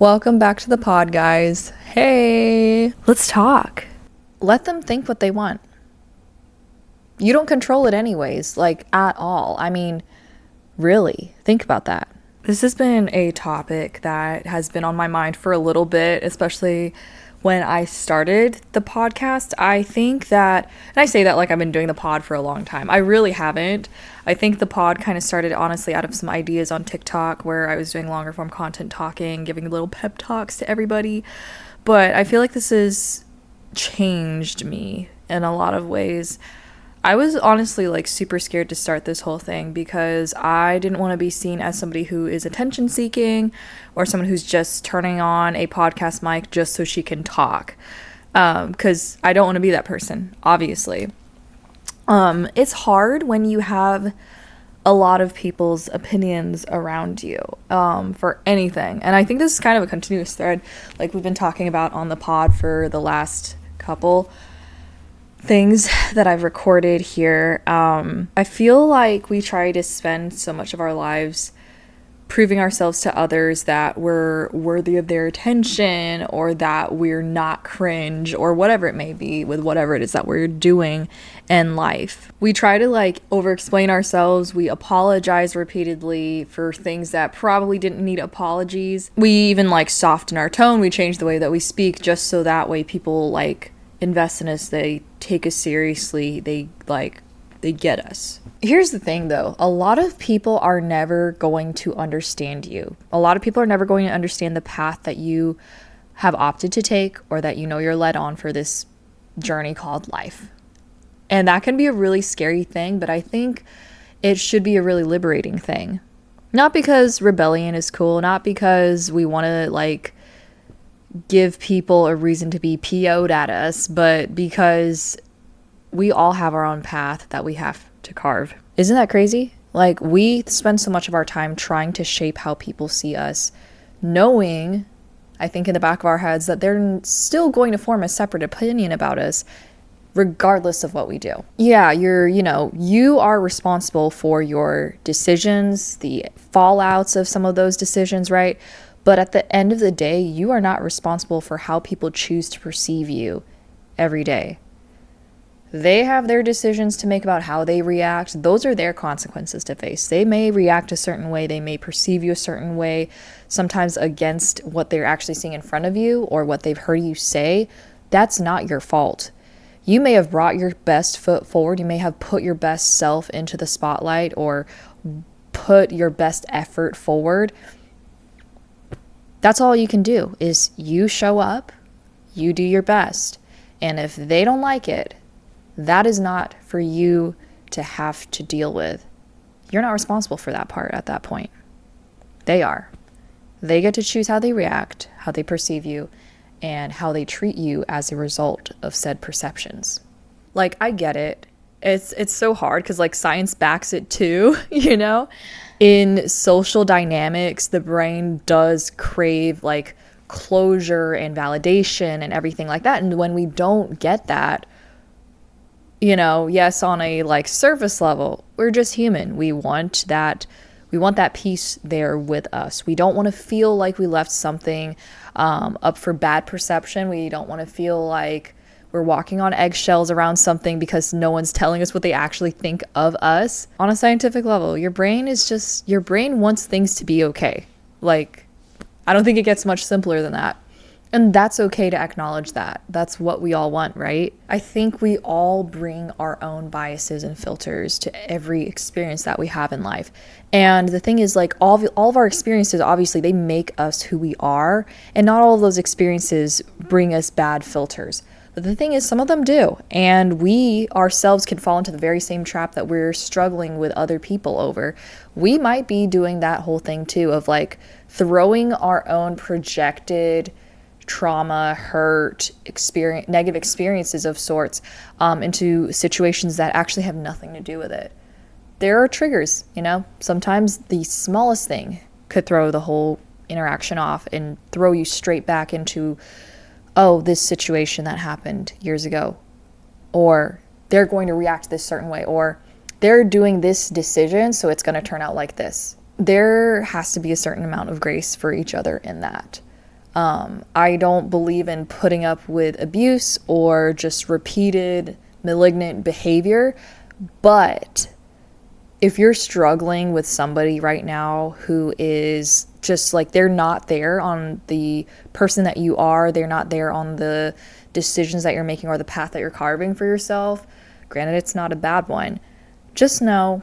Welcome back to the pod, guys. Hey, Let's talk. let them think what they want. You don't control it anyways, like at all. I mean, really, think about that. This has been a topic that has been on my mind for a little bit, especially when I started the podcast. I think that, and I say that like I've been doing the pod for a long time. I really haven't. I think the pod kind of started honestly out of some ideas on TikTok where I was doing longer form content talking, giving little pep talks to everybody. But I feel like this has changed me in a lot of ways. I was honestly like super scared to start this whole thing because I didn't want to be seen as somebody who is attention seeking or someone who's just turning on a podcast mic just so she can talk. Because I don't want to be that person, obviously. It's hard when you have a lot of people's opinions around you for anything. And I think this is kind of a continuous thread like we've been talking about on the pod for the last couple things that I've recorded here. I feel like we try to spend so much of our lives proving ourselves to others that we're worthy of their attention or that we're not cringe or whatever it may be with whatever it is that we're doing in life. We try to like over explain ourselves. We apologize repeatedly for things that probably didn't need apologies. We even like soften our tone. We change the way that we speak just so that way people like invest in us, they take us seriously, they get us. Here's the thing though, a lot of people are never going to understand you. A lot of people are never going to understand the path that you have opted to take or that you know you're led on for this journey called life. And that can be a really scary thing, but I think it should be a really liberating thing. Not because rebellion is cool, not because we want to like give people a reason to be PO'd at us, but because we all have our own path that we have to carve. Isn't that crazy? Like, we spend so much of our time trying to shape how people see us, knowing, I think in the back of our heads, that they're still going to form a separate opinion about us regardless of what we do. Yeah, you are responsible for your decisions, the fallouts of some of those decisions, right? But at the end of the day, you are not responsible for how people choose to perceive you every day. They have their decisions to make about how they react. Those are their consequences to face. They may react a certain way. They may perceive you a certain way, sometimes against what they're actually seeing in front of you or what they've heard you say. That's not your fault. You may have brought your best foot forward. You may have put your best self into the spotlight or put your best effort forward. That's all you can do is you show up, you do your best. And if they don't like it, that is not for you to have to deal with. You're not responsible for that part at that point. They are. They get to choose how they react, how they perceive you, and how they treat you as a result of said perceptions. Like, I get it. It's so hard because like science backs it too, In social dynamics, the brain does crave like closure and validation and everything like that. And when we don't get that, yes, on a like surface level, we're just human. We want that piece there with us. We don't want to feel like we left something up for bad perception. We don't want to feel like we're walking on eggshells around something because no one's telling us what they actually think of us. On a scientific level, your brain wants things to be okay. Like, I don't think it gets much simpler than that. And that's okay to acknowledge that. That's what we all want, right? I think we all bring our own biases and filters to every experience that we have in life. And the thing is, like, all of our experiences, obviously, they make us who we are. And not all of those experiences bring us bad filters. But the thing is, some of them do. And we ourselves can fall into the very same trap that we're struggling with other people over. We might be doing that whole thing, too, of, like, throwing our own projected trauma, hurt, negative experiences of sorts into situations that actually have nothing to do with it. There are triggers, Sometimes the smallest thing could throw the whole interaction off and throw you straight back into, oh, this situation that happened years ago. Or they're going to react this certain way. Or they're doing this decision, so it's going to turn out like this. There has to be a certain amount of grace for each other in that. I don't believe in putting up with abuse or just repeated malignant behavior. But if you're struggling with somebody right now who is just like, they're not there on the person that you are, they're not there on the decisions that you're making or the path that you're carving for yourself, granted, it's not a bad one, just know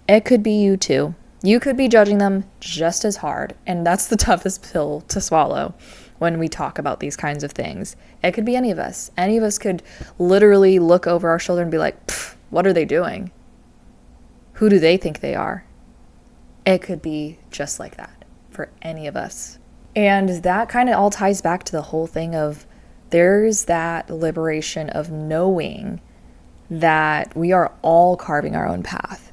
it could be you too. You could be judging them just as hard. And that's the toughest pill to swallow when we talk about these kinds of things. It could be any of us. Any of us could literally look over our shoulder and be like, what are they doing? Who do they think they are? It could be just like that for any of us. And that kind of all ties back to the whole thing of there's that liberation of knowing that we are all carving our own path.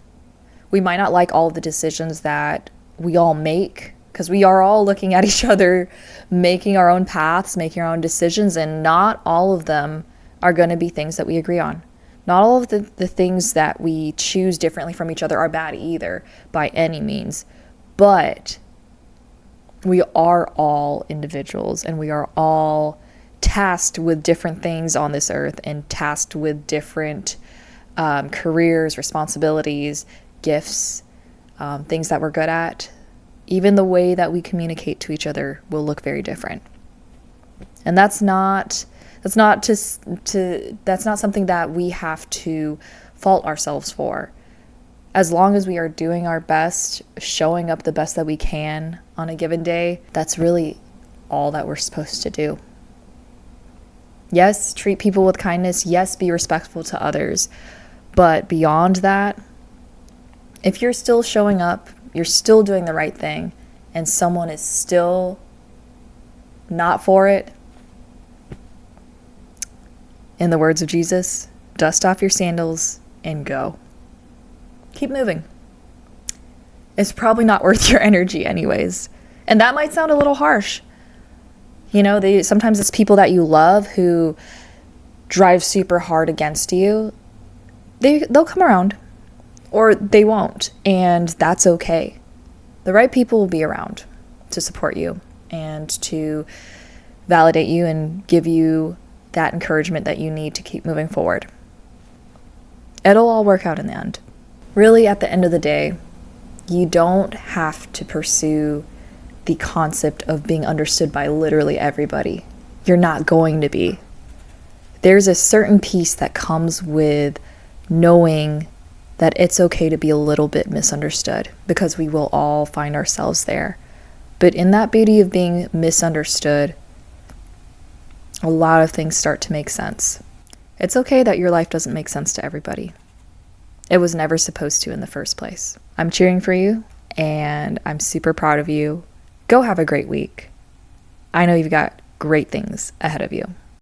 We might not like all of the decisions that we all make because we are all looking at each other, making our own paths, making our own decisions, and not all of them are going to be things that we agree on. Not all of the things that we choose differently from each other are bad either, by any means. But we are all individuals, and we are all tasked with different things on this earth and tasked with different careers, responsibilities, gifts, things that we're good at. Even the way that we communicate to each other will look very different. And that's not something that we have to fault ourselves for. As long as we are doing our best, showing up the best that we can on a given day, that's really all that we're supposed to do. Yes, treat people with kindness. Yes, be respectful to others. But beyond that, if you're still showing up, you're still doing the right thing, and someone is still not for it, in the words of Jesus, dust off your sandals and go. Keep moving. It's probably not worth your energy anyways. And that might sound a little harsh. You know, sometimes it's people that you love who drive super hard against you. They'll come around, or they won't, and that's okay. The right people will be around to support you and to validate you and give you that encouragement that you need to keep moving forward. It'll all work out in the end. Really, at the end of the day, you don't have to pursue the concept of being understood by literally everybody. You're not going to be. There's a certain peace that comes with knowing that it's okay to be a little bit misunderstood, because we will all find ourselves there. But in that beauty of being misunderstood, a lot of things start to make sense. It's okay that your life doesn't make sense to everybody. It was never supposed to in the first place. I'm cheering for you, and I'm super proud of you. Go have a great week. I know you've got great things ahead of you.